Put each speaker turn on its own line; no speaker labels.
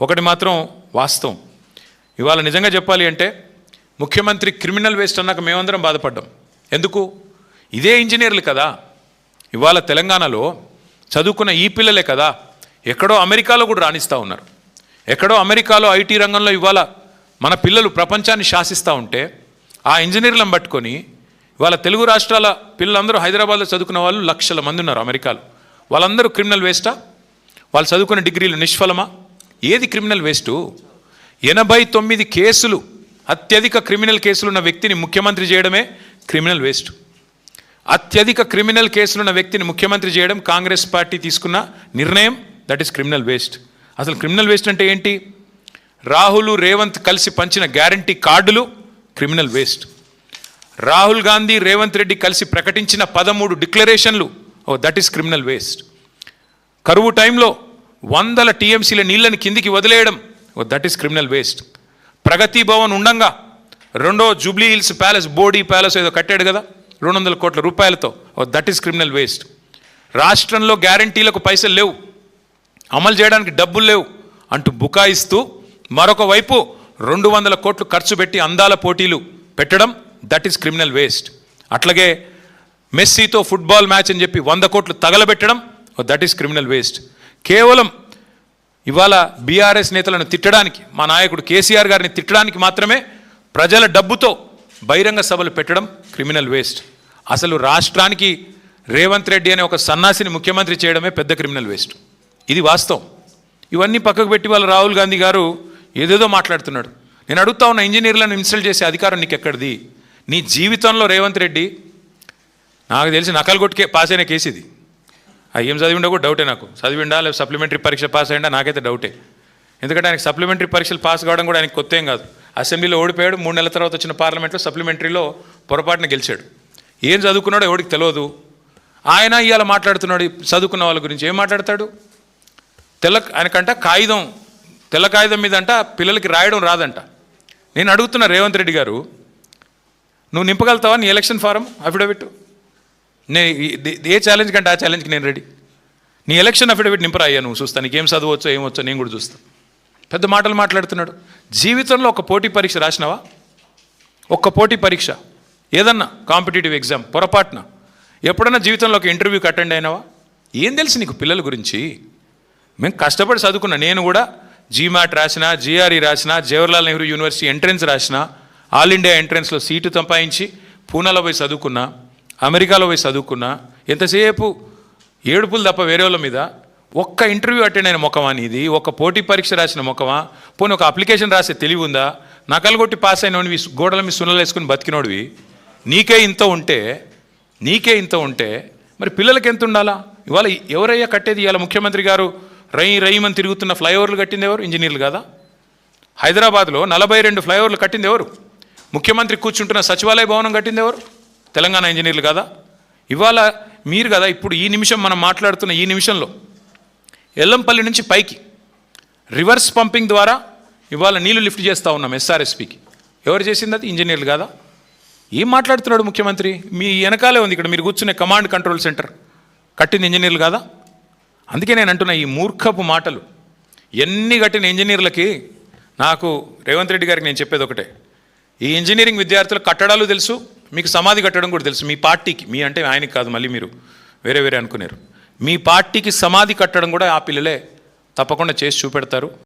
ఒకటి మాత్రం వాస్తవం, ఇవాళ నిజంగా చెప్పాలి అంటే ముఖ్యమంత్రి క్రిమినల్ వేస్ట్ అన్నాక మేమందరం బాధపడ్డాం. ఎందుకు? ఇదే ఇంజనీర్లు కదా ఇవాళ తెలంగాణలో చదువుకున్న ఈ పిల్లలే కదా ఎక్కడో అమెరికాలో కూడా రాణిస్తూ ఉన్నారు. ఎక్కడో అమెరికాలో ఐటీ రంగంలో ఇవాళ మన పిల్లలు ప్రపంచాన్ని శాసిస్తూ ఉంటే ఆ ఇంజనీర్లను పట్టుకొని ఇవాళ తెలుగు రాష్ట్రాల పిల్లలందరూ హైదరాబాద్లో చదువుకున్న వాళ్ళు లక్షల మంది ఉన్నారు అమెరికాలో. వాళ్ళందరూ క్రిమినల్ వేస్టా? వాళ్ళు చదువుకున్న డిగ్రీలు నిష్ఫలమా? ఏది క్రిమినల్ వేస్టు? 89 కేసులు, అత్యధిక క్రిమినల్ కేసులున్న వ్యక్తిని ముఖ్యమంత్రి చేయడమే క్రిమినల్ వేస్ట్. అత్యధిక క్రిమినల్ కేసులున్న వ్యక్తిని ముఖ్యమంత్రి చేయడం కాంగ్రెస్ పార్టీ తీసుకున్న నిర్ణయం, దట్ ఈస్ క్రిమినల్ వేస్ట్. అసలు క్రిమినల్ వేస్ట్ అంటే ఏంటి? రాహుల్ రేవంత్ కలిసి పంచిన గ్యారంటీ కార్డులు క్రిమినల్ వేస్ట్. రాహుల్ గాంధీ రేవంత్ రెడ్డి కలిసి ప్రకటించిన 13 డిక్లరేషన్లు, దట్ ఈస్ క్రిమినల్ వేస్ట్. కరువు టైంలో 100 టీఎంసీల నీళ్ళని కిందికి వదిలేయడం, దట్ ఈస్ క్రిమినల్ వేస్ట్. ప్రగతి భవన్ ఉండంగా రెండో Jubilee hills palace, body palace ఏదో కట్టాడు కదా 200 కోట్ల రూపాయలతో, దట్ ఈస్ క్రిమినల్ వేస్ట్. రాష్ట్రంలో గ్యారంటీలకు పైసలు లేవు, అమలు చేయడానికి డబ్బులు లేవు అంటూ బుకాయిస్తూ మరొక వైపు 200 కోట్లు ఖర్చు పెట్టి అందాల పోటీలు పెట్టడం, దట్ ఈస్ క్రిమినల్ వేస్ట్. అట్లాగే మెస్సీతో ఫుట్బాల్ మ్యాచ్ అని చెప్పి 100 కోట్లు తగలబెట్టడం, దట్ ఈస్ క్రిమినల్ వేస్ట్. కేవలం ఇవాళ బీఆర్ఎస్ నేతలను తిట్టడానికి, మా నాయకుడు కేసీఆర్ గారిని తిట్టడానికి మాత్రమే ప్రజల డబ్బుతో బహిరంగ సభలు పెట్టడం క్రిమినల్ వేస్ట్. అసలు రాష్ట్రానికి రేవంత్ రెడ్డి అనే ఒక సన్నాసిని ముఖ్యమంత్రి చేయడమే పెద్ద క్రిమినల్ వేస్ట్. ఇది వాస్తవం. ఇవన్నీ పక్కకు పెట్టి వాళ్ళ రాహుల్ గాంధీ గారు ఏదేదో మాట్లాడుతున్నాడు. నేను అడుగుతా ఉన్న, ఇంజనీర్లను ఇన్సల్ట్ చేసే అధికారం నీకు ఎక్కడిది? నీ జీవితంలో రేవంత్ రెడ్డి నాకు తెలిసి నకలు కొట్టుకే పాస్ అయిన కేసు ఇది. ఏం చదివిండో కూడా డౌటే నాకు. చదివిండా లేదా సప్లిమెంటరీ పరీక్ష పాస్ అయ్యిందా నాకైతే డౌటే. ఎందుకంటే ఆయనకి సప్లిమెంటరీ పరీక్షలు పాస్ కావడం కూడా ఆయనకి కొత్త ఏం కాదు. అసెంబ్లీలో ఓడిపోయాడు, 3 నెలల తర్వాత వచ్చిన పార్లమెంట్లో సప్లిమెంటరీలో పొరపాటున గెలిచాడు. ఏం చదువుకున్నాడో ఎవరికి తెలియదు. ఆయన ఇవాళ మాట్లాడుతున్నాడు చదువుకున్న వాళ్ళ గురించి. ఏం మాట్లాడతాడు? ఆయనకంట తెల్ల కాగితం మీద అంట పిల్లలకి రాయడం రాదంట. నేను అడుగుతున్నా రేవంత్ రెడ్డి గారు, నువ్వు నింపగలుగుతావా నీ ఎలక్షన్ ఫారం అఫిడవిట్? ఏ ఛాలెంజ్ కంటే ఆ ఛాలెంజ్కి నేను రెడీ. నీ ఎలక్షన్ అఫిడవిట్ నింపరాయ్యా, నువ్వు చూస్తా, నీకేం చదవచ్చో ఏమొచ్చో నేను కూడా చూస్తాను. పెద్ద మాటలు మాట్లాడుతున్నాడు. జీవితంలో ఒక పోటీ పరీక్ష రాసినావా? ఒక్క పోటీ పరీక్ష ఏదన్నా కాంపిటేటివ్ ఎగ్జామ్ పొరపాటున ఎప్పుడన్నా జీవితంలో ఒక ఇంటర్వ్యూకి అటెండ్ అయినావా? ఏం తెలుసు నీకు పిల్లల గురించి? మేము కష్టపడి చదువుకున్నా. నేను కూడా జీమాట్ రాసిన, జిఆర్ఈ రాసిన, జవహర్లాల్ నెహ్రూ యూనివర్సిటీ ఎంట్రన్స్ రాసిన, ఆల్ ఇండియా ఎంట్రన్స్లో సీటు సంపాదించి పూనాలో పోయి చదువుకున్నా, అమెరికాలో పోయి చదువుకున్నా. ఎంతసేపు ఏడుపులు తప్ప వేరే వాళ్ళ మీద. ఒక్క ఇంటర్వ్యూ అటెండ్ అయిన ముఖమా నీది? ఒక పోటీ పరీక్ష రాసిన ముఖమా? పోనీ ఒక అప్లికేషన్ రాసే తెలివి ఉందా? నకలు కొట్టి పాస్ అయినవి గోడల మీద సున్నలు వేసుకుని బతికినోడివి. నీకే ఇంత ఉంటే మరి పిల్లలకి ఎంత ఉండాలా? ఇవాళ ఎవరయ్యా కట్టేది? ఇవాళ ముఖ్యమంత్రి గారు రయ్యమని తిరుగుతున్న ఫ్లైఓవర్లు కట్టింది ఎవరు? ఇంజనీర్లు కదా. హైదరాబాద్లో 42 ఫ్లైఓవర్లు కట్టింది ఎవరు? ముఖ్యమంత్రి కూర్చుంటున్న సచివాలయ భవనం కట్టింది ఎవరు? తెలంగాణ ఇంజనీర్లు కదా. ఇవాళ మీరు కదా ఇప్పుడు ఈ నిమిషం మనం మాట్లాడుతున్న ఈ నిమిషంలో ఎల్లంపల్లి నుంచి పైకి రివర్స్ పంపింగ్ ద్వారా ఇవాళ నీళ్లు లిఫ్ట్ చేస్తూ ఉన్నాం ఎస్ఆర్ఎస్పికి. ఎవరు చేసింది? అది ఇంజనీర్లు కదా. ఏం మాట్లాడుతున్నాడు ముఖ్యమంత్రి? మీ వెనకాలే ఉంది ఇక్కడ మీరు కూర్చునే కమాండ్ కంట్రోల్ సెంటర్, కట్టింది ఇంజనీర్లు కదా. అందుకే నేను అంటున్నా, ఈ మూర్ఖపు మాటలు ఎన్ని కట్టిన ఇంజనీర్లకి నాకు రేవంత్ రెడ్డి గారికి నేను చెప్పేది ఒకటే, ఈ ఇంజనీరింగ్ విద్యార్థులకు కట్టడాలు తెలుసు, మీకు సమాధి కట్టడం కూడా తెలుసు. మీ పార్టీకి, మీ అంటే ఆయనకి కాదు, మళ్ళీ మీరు వేరే అనుకున్నారు, మీ పార్టీకి సమాధి కట్టడం కూడా ఆ పిల్లలే తప్పకుండా చేసి చూపెడతారు.